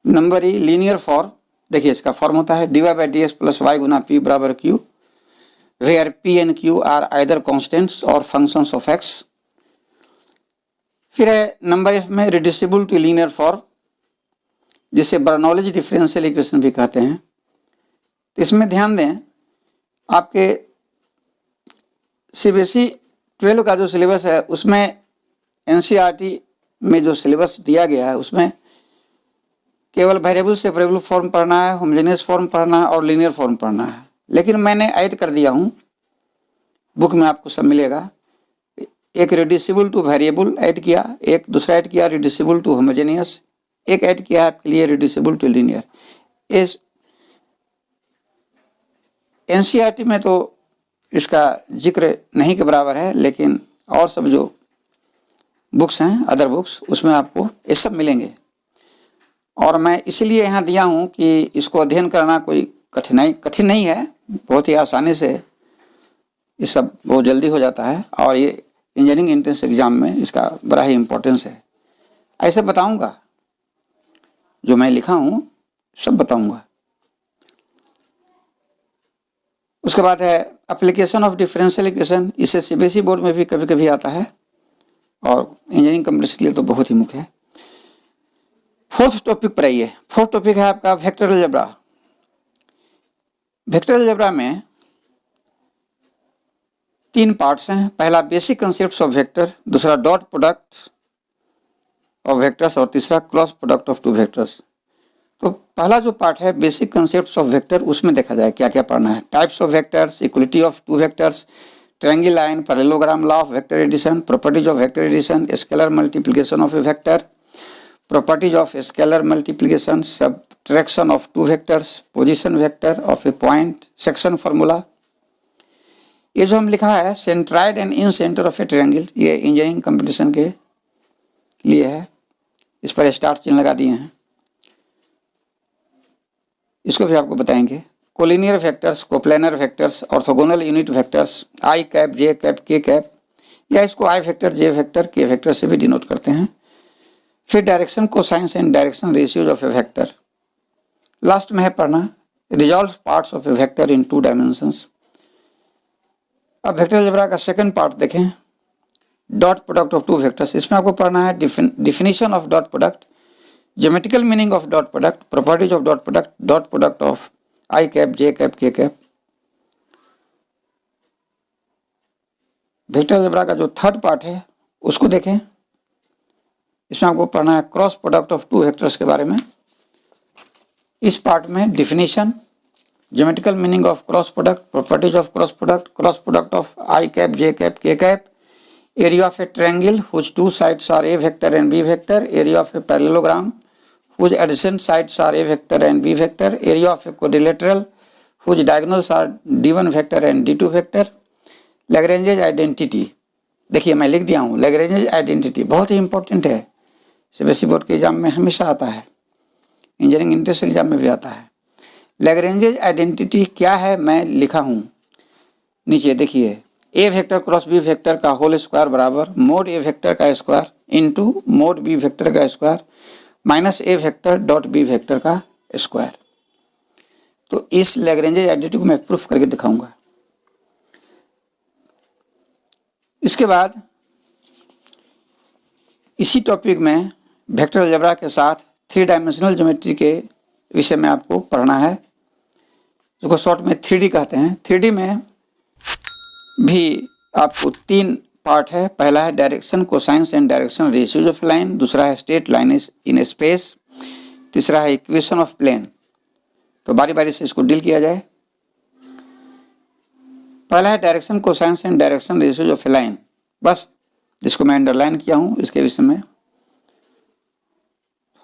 नंबर ई लीनियर फॉर्म, देखिए इसका फॉर्म होता है dy by D X plus Y गुना पी बराबर Q, where P and Q are either constants और फंक्शंस ऑफ एक्स। फिर है नंबर एफ में रिड्यूसिबल टू लीनियर फॉर्म, जिसे बर्नौलीज डिफरेंशियल इक्वेशन भी कहते हैं। तो इसमें ध्यान दें, आपके सीबीएसई 12 का जो सिलेबस है उसमें एनसीईआरटी में जो सिलेबस दिया गया है उसमें केवल वेरिएबल सेपरेबल फॉर्म पढ़ना है, होमोजेनियस फॉर्म पढ़ना है और लीनियर फॉर्म पढ़ना है। लेकिन मैंने ऐड कर दिया हूँ, बुक में आपको सब मिलेगा। एक रिड्यूसिबल टू वेरिएबल ऐड किया, एक दूसरा ऐड किया रिड्यूसिबल टू होमोजेनियस, एक ऐड किया आपके लिए रिड्यूसिबल टू लीनियर। इस एनसीईआरटी में तो इसका जिक्र नहीं के बराबर है, लेकिन और सब जो बुक्स हैं, अदर बुक्स, उसमें आपको ये सब मिलेंगे। और मैं इसीलिए यहाँ दिया हूँ कि इसको अध्ययन करना कोई कठिन नहीं है, बहुत ही आसानी से ये सब बहुत जल्दी हो जाता है। और ये इंजीनियरिंग एंट्रेंस एग्ज़ाम में इसका बड़ा ही इम्पोर्टेंस है। ऐसे बताऊँगा, जो मैं लिखा हूँ सब बताऊँगा। उसके बाद है एप्लीकेशन ऑफ डिफरेंशियल इक्वेशन। इसे सीबीएसई बोर्ड में भी कभी कभी आता है और इंजीनियरिंग कंप्यूटर्स के लिए तो बहुत ही मुख्य है। फोर्थ टॉपिक पर आइए। फोर्थ टॉपिक है आपका वेक्टर अलजेब्रा। वेक्टर अलजेब्रा में 3 पार्ट्स हैं। पहला बेसिक कंसेप्ट्स ऑफ वेक्टर, दूसरा डॉट प्रोडक्ट ऑफ वेक्टर्स और तीसरा क्रॉस प्रोडक्ट ऑफ 2 वेक्टर्स। तो पहला जो पार्ट है बेसिक कंसेप्ट्स ऑफ वेक्टर, उसमें देखा जाए क्या क्या पढ़ना है। Types of vectors, equality of 2 vectors, triangle line, parallelogram, law of vector addition, properties of vector addition, scalar multiplication of a vector, properties of scalar multiplication, subtraction of 2 vectors, position vector of a point, section formula. ये जो हम लिखा है centroid and incentre of a triangle, ये engineering competition के लिए है। इस पर स्टार चिन्ह लगा दिए हैं, इसको भी आपको बताएंगे। Collinear vectors, coplanar vectors, orthogonal unit vectors, I cap, J cap, K cap, या इसको I vector, J vector, K vector से भी डिनोट करते हैं। फिर direction cosines and direction ratios of a vector. Last में है पढ़ना resolve parts of a vector in 2 dimensions. अब वेक्टर अलजेब्रा का सेकंड पार्ट देखें, डॉट प्रोडक्ट ऑफ 2 वेक्टर्स। इसमें आपको पढ़ना है definition of dot product, geometrical meaning of dot product, properties of dot product of I cap, J cap, K cap. Vector algebra का जो third part है उसको देखें। इसमें आपको पढ़ना है क्रॉस प्रोडक्ट ऑफ 2 वेक्टर्स के बारे में। इस पार्ट में definition, geometrical meaning of cross product, properties of cross product of I cap, J cap, K cap, area of a triangle whose 2 sides are a vector and b vector, area of a parallelogram whose adjacent sides are a vector and b vector, area of a quadrilateral whose diagonals are d1 vector and d2 vector, Lagrange's identity। देखिए मैं लिख दिया हूँ Lagrange's identity, बहुत ही important है, CBSE board के exam में हमेशा आता है, इंजीनियरिंग एंट्रेंस एग्जाम में भी आता है। Lagrange's identity क्या है मैं लिखा हूँ नीचे देखिए। A vector cross B vector का होल स्क्वायर बराबर मोड ए वेक्टर का square into mod B vector का square minus A vector dot B vector का स्क्वायर। तो इस लैग्रेंजेस आइडेंटिटी को मैं प्रूफ करके दिखाऊंगा। इसके बाद इसी टॉपिक में वेक्टर अलजेब्रा के साथ 3 डायमेंशनल ज्योमेट्री के विषय में आपको पढ़ना है, जिसको शॉर्ट में 3D कहते हैं। 3D में भी आपको 3 पार्ट है। पहला है direction cosines and direction ratios of line, दूसरा है स्ट्रेट लाइन इन स्पेस, तीसरा है इक्वेशन ऑफ प्लेन। तो बारी बारी से इसको डील किया जाए। पहला है direction cosines and direction ratios of line, बस जिसको मैं अंडरलाइन किया हूँ, इसके विषय में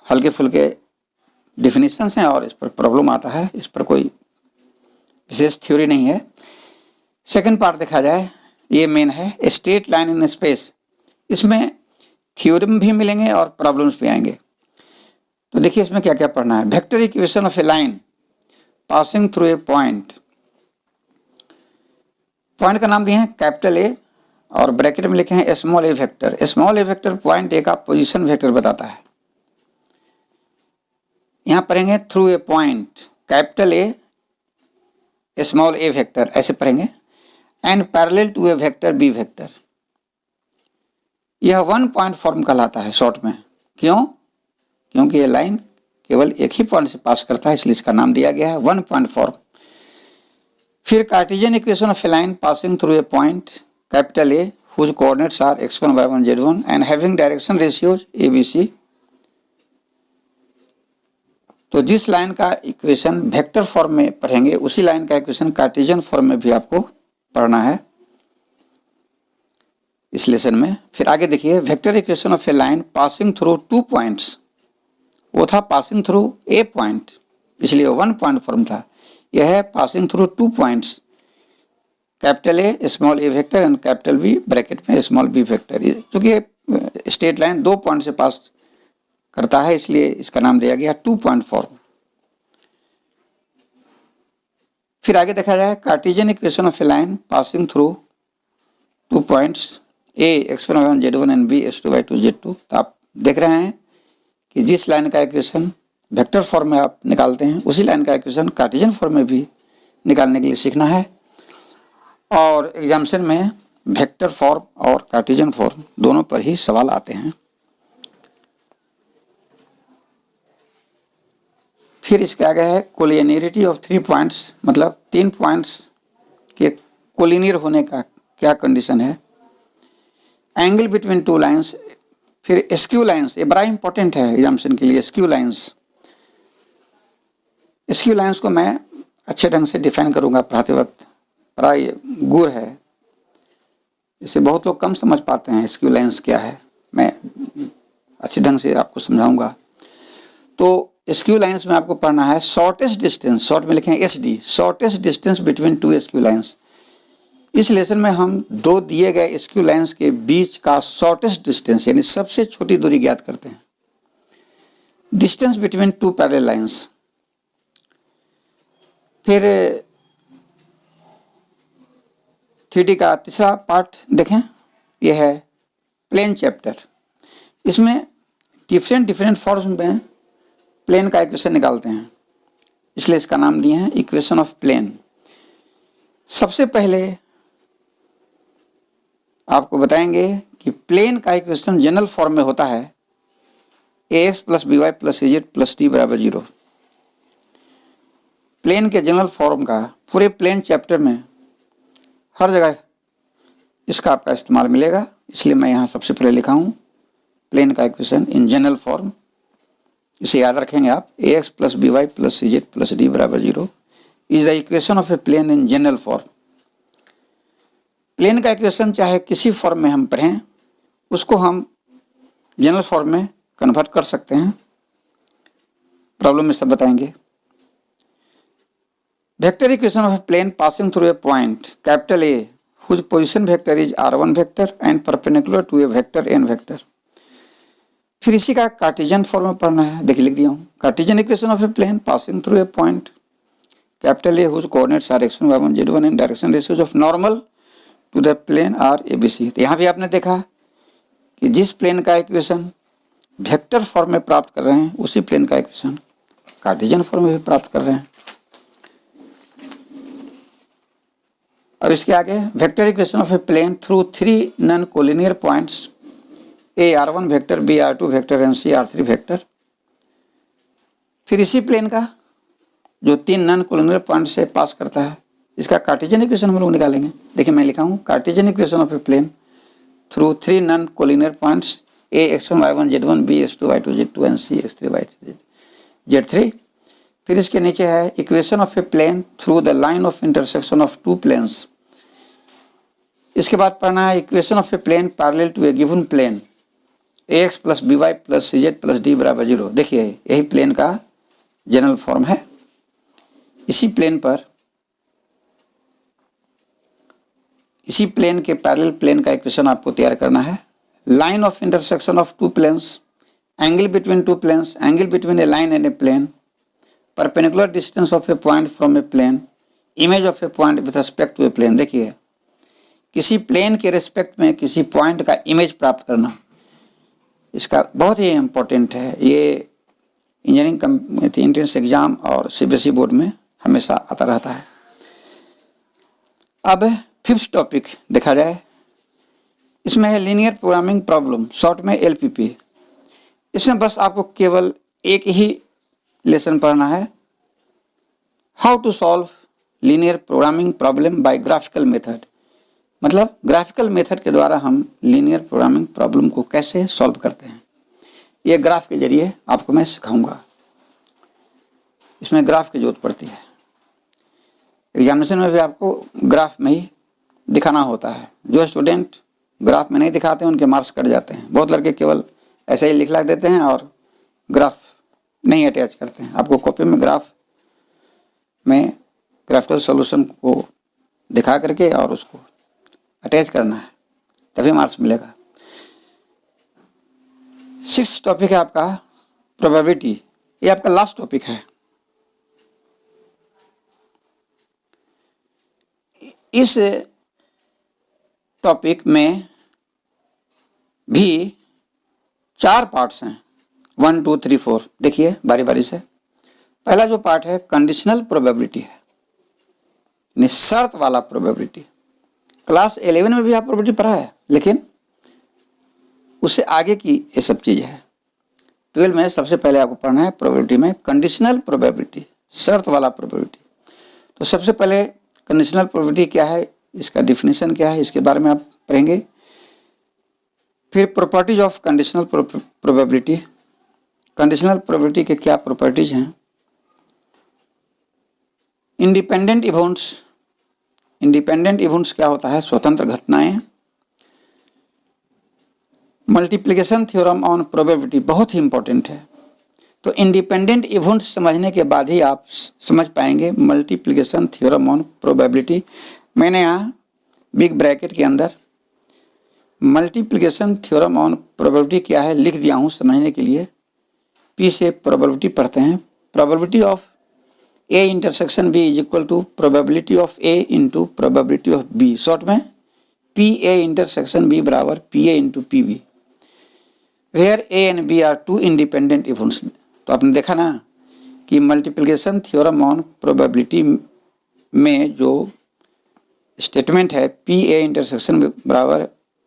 हल्के फुल्के डिफिनीशंस हैं और इस पर प्रॉब्लम आता है, इस पर कोई विशेष थ्योरी नहीं है। सेकंड पार्ट देखा जाए, ये मेन है स्ट्रेट लाइन इन स्पेस। इसमें थ्योरम भी मिलेंगे और प्रॉब्लम्स भी आएंगे। तो देखिए इसमें क्या क्या पढ़ना है। Vector equation of a line passing through a point. Point का नाम दिए हैं कैपिटल ए और ब्रैकेट में लिखे हैं small A vector. Small A vector point A का पोजीशन वेक्टर बताता है। यहाँ पढ़ेंगे through a point capital A small A vector, ऐसे पढ़ेंगे। And parallel to a vector B vector. यह 1 पॉइंट फॉर्म कहलाता है शॉर्ट में। क्यों? क्योंकि ये लाइन केवल एक ही पॉइंट से पास करता है, इसलिए इसका नाम दिया गया है 1 पॉइंट फॉर्म। फिर Cartesian equation of a line passing through a point capital A whose coordinates are x1, y1, z1 and having direction ratios abc। तो जिस लाइन का इक्वेशन वेक्टर फॉर्म में पढ़ेंगे, उसी लाइन का इक्वेशन कार्टेशियन फॉर्म में भी आपको पढ़ना है इस लेसन में। फिर आगे देखिए, vector equation of a line passing through 2 points. वो था पासिंग थ्रू ए पॉइंट, इसलिए 1 पॉइंट फॉर्म था। यह है passing through 2 points capital A small A vector and capital B bracket में स्मॉल बी वेक्टर। क्योंकि स्ट्रेट लाइन 2 पॉइंट से pass करता है, इसलिए इसका नाम दिया गया 2 पॉइंट फॉर्म। फिर आगे देखा जाए Cartesian equation of a line passing through 2 points A x1y1 z1 and b x2y2 z2। तो आप देख रहे हैं कि जिस लाइन का इक्वेशन वेक्टर फॉर्म में आप निकालते हैं उसी लाइन का इक्वेशन कार्टेशियन फॉर्म में भी निकालने के लिए सीखना है। और एग्जामिनेशन में वेक्टर फॉर्म और कार्टेशियन फॉर्म दोनों पर ही सवाल आते हैं। फिर इसके आगे है कोलिनियरिटी ऑफ 3 पॉइंट्स, मतलब 3 पॉइंट्स के कोलिनियर होने का क्या कंडीशन है। एंगल बिटवीन 2 लाइंस, फिर स्क्यू लाइंस, ये बड़ा इंपॉर्टेंट है एग्जामिनेशन के लिए। स्क्यू लाइंस को मैं अच्छे ढंग से डिफाइन करूंगा पढ़ाते वक्त, बड़ा ये गुर है, इसे बहुत लोग कम समझ पाते हैं। स्क्यू लाइंस क्या है मैं अच्छे ढंग से आपको समझाऊंगा। तो स्क्यू लाइंस में आपको पढ़ना है शॉर्टेस्ट डिस्टेंस, शॉर्ट में लिखेंगे SD, shortest distance between 2 skew lines. इस लेसन में हम 2 दिए गए स्क्यू लाइंस के बीच का शॉर्टेस्ट डिस्टेंस यानी सबसे छोटी दूरी ज्ञात करते हैं। Distance between 2 parallel lines. फिर 3D का तीसरा पार्ट देखें, यह है प्लेन चैप्टर। इसमें डिफरेंट फॉर्म्स में प्लेन का इक्वेशन निकालते हैं, इसलिए इसका नाम दिए हैं इक्वेशन ऑफ प्लेन। सबसे पहले आपको बताएंगे कि प्लेन का इक्वेशन जनरल फॉर्म में होता है ax + by + cz + d = 0। Plane के जनरल फॉर्म का पूरे प्लेन चैप्टर में हर जगह इसका आपका इस्तेमाल मिलेगा, इसलिए मैं यहाँ सबसे पहले लिखा हूँ प्लेन का इक्वेशन इन जनरल फॉर्म। इसे याद रखेंगे आप, ax + by + cz + d = 0 is the equation of a plane in general form. Plane का इक्वेशन चाहे किसी फॉर्म में हम पढ़ें, उसको हम जनरल फॉर्म में कन्वर्ट कर सकते हैं। प्रॉब्लम में सब बताएंगे। Vector equation of a plane passing through a point capital A whose position vector is r1 vector and perpendicular to a vector n vector। फिर इसी का कार्टेशियन फॉर्म में पढ़ना है, देखिए लिख दिया हूँ। Cartesian equation of a plane passing through a point capital A whose coordinates are x1 y1 z1 and direction ratios of normal to the plane are ABC। तो यहाँ भी आपने देखा कि जिस प्लेन का इक्वेशन वेक्टर फॉर्म में प्राप्त कर रहे हैं उसी प्लेन का इक्वेशन कार्टेशियन फॉर्म में भी प्राप्त कर रहे हैं। अब इसके आगे vector equation of a plane through 3 non collinear points A r1 vector, B r2 vector and C r3 vector. फिर इसी प्लेन का जो 3 नॉन कोलिनियर पॉइंट से पास करता है, इसका कार्टेशियन इक्वेशन हम लोग निकालेंगे। देखिए मैं लिखा हूँ Cartesian equation of a plane through 3 non collinear points A x1 y1 z1 B x2 y2 z2 and C x3 y3 z3। फिर इसके नीचे है equation of a plane through the line of intersection of 2 planes. इसके बाद पढ़ना है equation of a plane parallel to a given plane ax + by + cz + d = 0। देखिए यही प्लेन का जनरल फॉर्म है। इसी प्लेन के पैरेलल प्लेन का इक्वेशन आपको तैयार करना है। Line of intersection of 2 planes, angle between 2 planes, angle between a line and a plane, perpendicular distance of a point from a plane, image of a point with respect to a plane. देखिए किसी plane के respect में किसी point का image प्राप्त करना, इसका बहुत ही इम्पोर्टेंट है। ये इंजीनियरिंग एंट्रेंस एग्जाम और CBSE बोर्ड में हमेशा आता रहता है। अब 5th टॉपिक देखा जाए, इसमें है लीनियर प्रोग्रामिंग प्रॉब्लम, शॉर्ट में LPP। इसमें बस आपको केवल एक ही लेसन पढ़ना है, how to solve linear programming problem by graphical method. मतलब ग्राफिकल मेथड के द्वारा हम लीनियर प्रोग्रामिंग प्रॉब्लम को कैसे सॉल्व करते हैं, ये ग्राफ के जरिए आपको मैं सिखाऊंगा। इसमें ग्राफ की जरूरत पड़ती है, एग्जामिनेशन में भी आपको ग्राफ में ही दिखाना होता है। जो स्टूडेंट ग्राफ में नहीं दिखाते हैं उनके मार्क्स कट जाते हैं। बहुत लड़के केवल ऐसे ही लिख देते हैं और ग्राफ नहीं अटैच करते हैं। आपको कॉपी में ग्राफ में ग्राफिकल सॉल्यूशन को दिखा करके और उसको अटैच करना है, तभी मार्क्स मिलेगा। सिक्स टॉपिक है आपका प्रोबेबिलिटी, ये आपका लास्ट टॉपिक है। इस टॉपिक में भी 4 पार्ट्स हैं, 1 2 3 4। देखिए बारी बारी से। पहला जो पार्ट है कंडीशनल प्रोबेबिलिटी है, यानी शर्त वाला प्रोबेबिलिटी। क्लास 11 में भी आप प्रोबेबिलिटी पढ़ा है, लेकिन उससे आगे की ये सब चीज़ है। 12 में सबसे पहले आपको पढ़ना है प्रोबेबिलिटी में कंडीशनल प्रोबेबिलिटी, शर्त वाला प्रोबेबिलिटी। तो सबसे पहले कंडीशनल प्रोबेबिलिटी क्या है, इसका डिफिनीशन क्या है, इसके बारे में आप पढ़ेंगे। फिर properties of conditional probability, conditional probability के क्या प्रॉपर्टीज हैं। इंडिपेंडेंट इवेंट्स, इंडिपेंडेंट इवेंट्स क्या होता है, स्वतंत्र घटनाएं। मल्टीप्लिकेशन थ्योरम ऑन प्रोबेबिलिटी बहुत ही इंपॉर्टेंट है। तो इंडिपेंडेंट इवेंट्स समझने के बाद ही आप समझ पाएंगे मल्टीप्लिकेशन थ्योरम ऑन प्रोबेबिलिटी। मैंने यहाँ बिग ब्रैकेट के अंदर मल्टीप्लिकेशन थ्योरम ऑन प्रोबेबिलिटी क्या है लिख दिया हूँ समझने के लिए। पी से प्रोबेबिलिटी पढ़ते हैं, probability of A intersection B is equal to probability of A into probability of B. Short में पी ए इंटरसेक्शन बी बराबर P A into P B, where A and B are 2 independent events. तो आपने देखा ना कि multiplication theorem on probability में जो statement है पी ए इंटरसेक्शन बराबर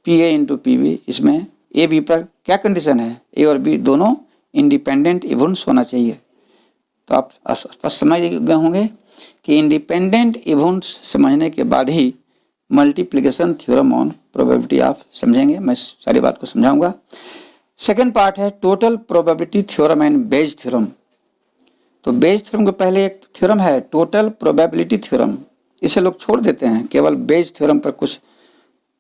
P A into P B, इसमें ए बी पर क्या कंडीशन है, ए और बी दोनों इंडिपेंडेंट इवेंट्स होना चाहिए। तो आप स्पष्ट समझ गए होंगे कि इंडिपेंडेंट इवेंट्स समझने के बाद ही मल्टीप्लिकेशन थ्योरम ऑन प्रोबेबिलिटी आप समझेंगे। मैं सारी बात को समझाऊंगा। सेकेंड पार्ट है total probability theorem and Bayes theorem. तो बेज थ्योरम के पहले एक थ्योरम है टोटल प्रोबेबिलिटी थ्योरम, इसे लोग छोड़ देते हैं, केवल बेज थ्योरम पर कुछ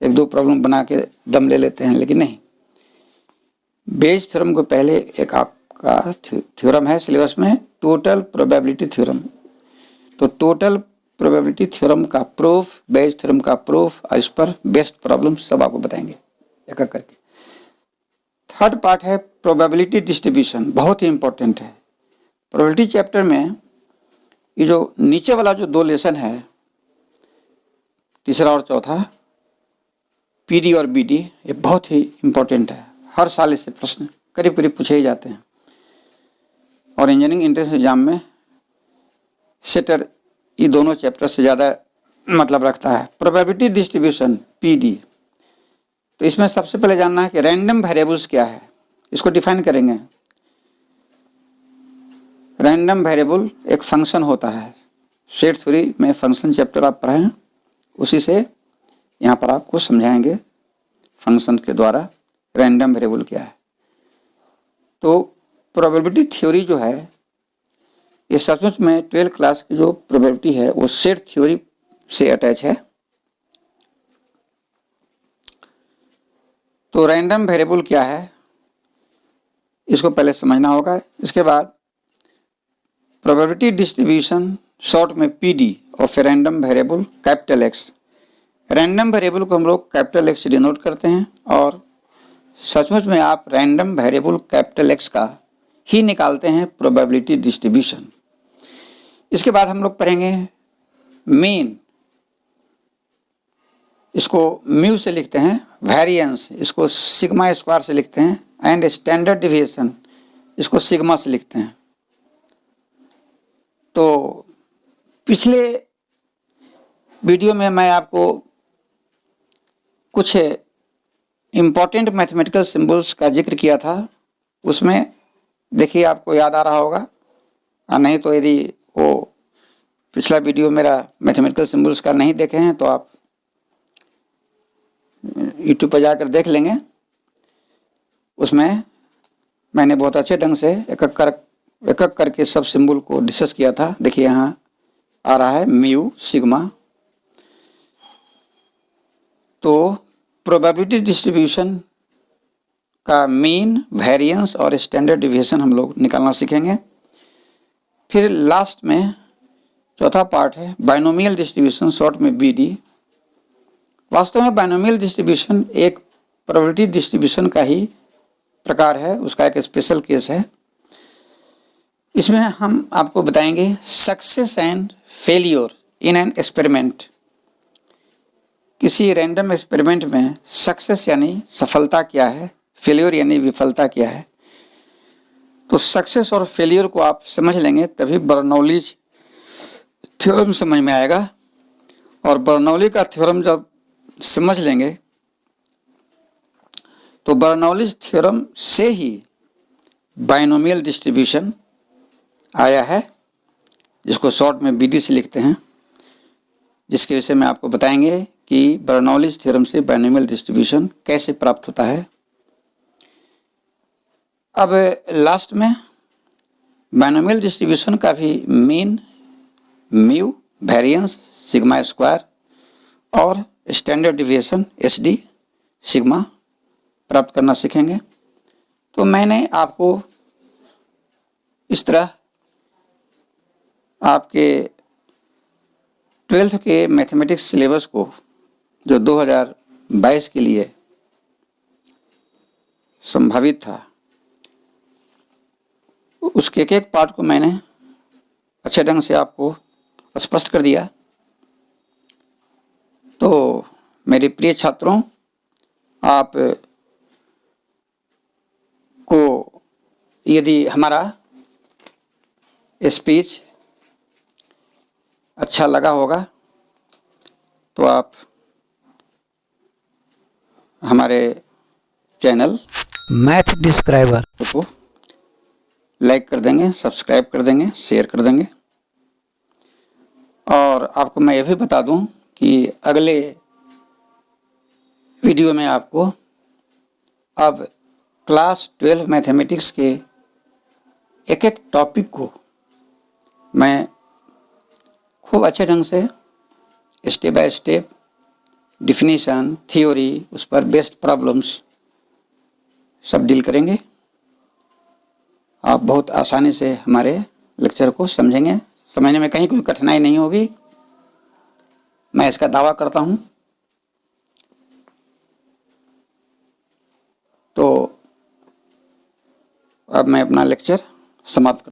1-2 प्रॉब्लम बना के दम ले लेते हैं, लेकिन नहीं। बेज थ्योरम को पहले एक आपका थ्योरम है सिलेबस में टोटल प्रोबेबिलिटी थ्योरम। तो टोटल प्रोबेबिलिटी थ्योरम का प्रूफ, बेज थ्योरम का प्रूफ और इस पर बेस्ट प्रॉब्लम सब आपको बताएंगे एक एक करके। थर्ड पार्ट है प्रोबेबिलिटी डिस्ट्रीब्यूशन, बहुत ही इंपॉर्टेंट है। प्रोबेबिलिटी चैप्टर में ये जो नीचे वाला जो 2 लेसन है, तीसरा और चौथा, पीडी और बीडी, ये बहुत ही इंपॉर्टेंट है। हर साल इससे प्रश्न करीब करीब पूछे ही जाते हैं और इंजीनियरिंग एंट्रेंस एग्जाम में सेटर ये दोनों चैप्टर से ज़्यादा मतलब रखता है। प्रोबेबिलिटी डिस्ट्रीब्यूशन पीडी, तो इसमें सबसे पहले जानना है कि रैंडम वेरिएबल्स क्या है, इसको डिफाइन करेंगे। रैंडम वेरिएबल एक फंक्शन होता है, सेट थ्योरी में फंक्शन चैप्टर आप पढ़ें, उसी से यहाँ पर आपको समझाएंगे फंक्शन के द्वारा रैंडम वेरिएबल क्या है। तो प्रोबेबिलिटी थ्योरी जो है ये सचमुच में 12th क्लास की जो प्रोबेबिलिटी है वो सेट थ्योरी से अटैच है। तो रैंडम वेरिएबल क्या है इसको पहले समझना होगा। इसके बाद प्रोबेबिलिटी डिस्ट्रीब्यूशन, शॉर्ट में PD, of a random variable capital x. Random variable को हम लोग कैपिटल एक्स से डिनोट करते हैं और सचमुच में आप रैंडम वेरिएबल कैपिटल एक्स का ही निकालते हैं प्रोबेबिलिटी डिस्ट्रीब्यूशन। इसके बाद हम लोग पढ़ेंगे मीन, इसको म्यू से लिखते हैं, वेरिएंस इसको सिग्मा स्क्वायर से लिखते हैं, एंड स्टैंडर्ड डिविएशन इसको सिग्मा से लिखते हैं। तो पिछले वीडियो में मैं आपको कुछ इम्पॉर्टेंट मैथमेटिकल सिंबल्स का जिक्र किया था, उसमें देखिए आपको याद आ रहा होगा, और नहीं तो यदि वो पिछला वीडियो मेरा मैथमेटिकल सिंबल्स का नहीं देखे हैं तो आप यूट्यूब पर जाकर देख लेंगे। उसमें मैंने बहुत अच्छे ढंग से एक एक करके सब सिंबल को डिस्कस किया था। देखिए यहाँ आ रहा है म्यू, सिग्मा। तो प्रोबेबिलिटी डिस्ट्रीब्यूशन का मीन, वेरिएंस और स्टैंडर्ड डिविएशन हम लोग निकालना सीखेंगे। फिर लास्ट में चौथा पार्ट है बाइनोमियल डिस्ट्रीब्यूशन, शॉर्ट में बीडी। वास्तव में बाइनोमियल डिस्ट्रीब्यूशन एक प्रोबेबिलिटी डिस्ट्रीब्यूशन का ही प्रकार है उसका एक स्पेशल केस है। इसमें हम आपको बताएंगे success and failure in an experiment. किसी रैंडम एक्सपेरिमेंट में सक्सेस यानी सफलता क्या है, फेलियर यानी विफलता क्या है। तो सक्सेस और फेलियर को आप समझ लेंगे तभी बर्नौलीज थ्योरम समझ में आएगा। और बर्नौली का थ्योरम जब समझ लेंगे तो बर्नौलीज थ्योरम से ही बाइनोमियल डिस्ट्रीब्यूशन आया है, जिसको शॉर्ट में BD से लिखते हैं, जिसके विषय में आपको बताएंगे कि बर्नौलीज थ्योरम से बाइनोमियल डिस्ट्रीब्यूशन कैसे प्राप्त होता है। अब लास्ट में बाइनोमियल डिस्ट्रीब्यूशन का भी mean, mu, variance, sigma square और स्टैंडर्ड डिविएशन SD, सिग्मा प्राप्त करना सीखेंगे। तो मैंने आपको इस तरह आपके 12th के मैथमेटिक्स सिलेबस को जो 2022 के लिए संभावित था, उसके एक एक पार्ट को मैंने अच्छे ढंग से आपको स्पष्ट कर दिया। तो मेरे प्रिय छात्रों, आप को यदि हमारा स्पीच अच्छा लगा होगा तो आप हमारे चैनल मैथ डिस्क्राइबर को लाइक कर देंगे, सब्सक्राइब कर देंगे, शेयर कर देंगे। और आपको मैं ये भी बता दूं कि अगले वीडियो में आपको अब क्लास 12 मैथमेटिक्स के एक एक टॉपिक को मैं खूब अच्छे ढंग से step by step definition, theory, उस पर बेस्ड प्रॉब्लम्स सब डील करेंगे। आप बहुत आसानी से हमारे लेक्चर को समझेंगे, समझने में कहीं कोई कठिनाई नहीं होगी, मैं इसका दावा करता हूं। तो अब मैं अपना लेक्चर समाप्त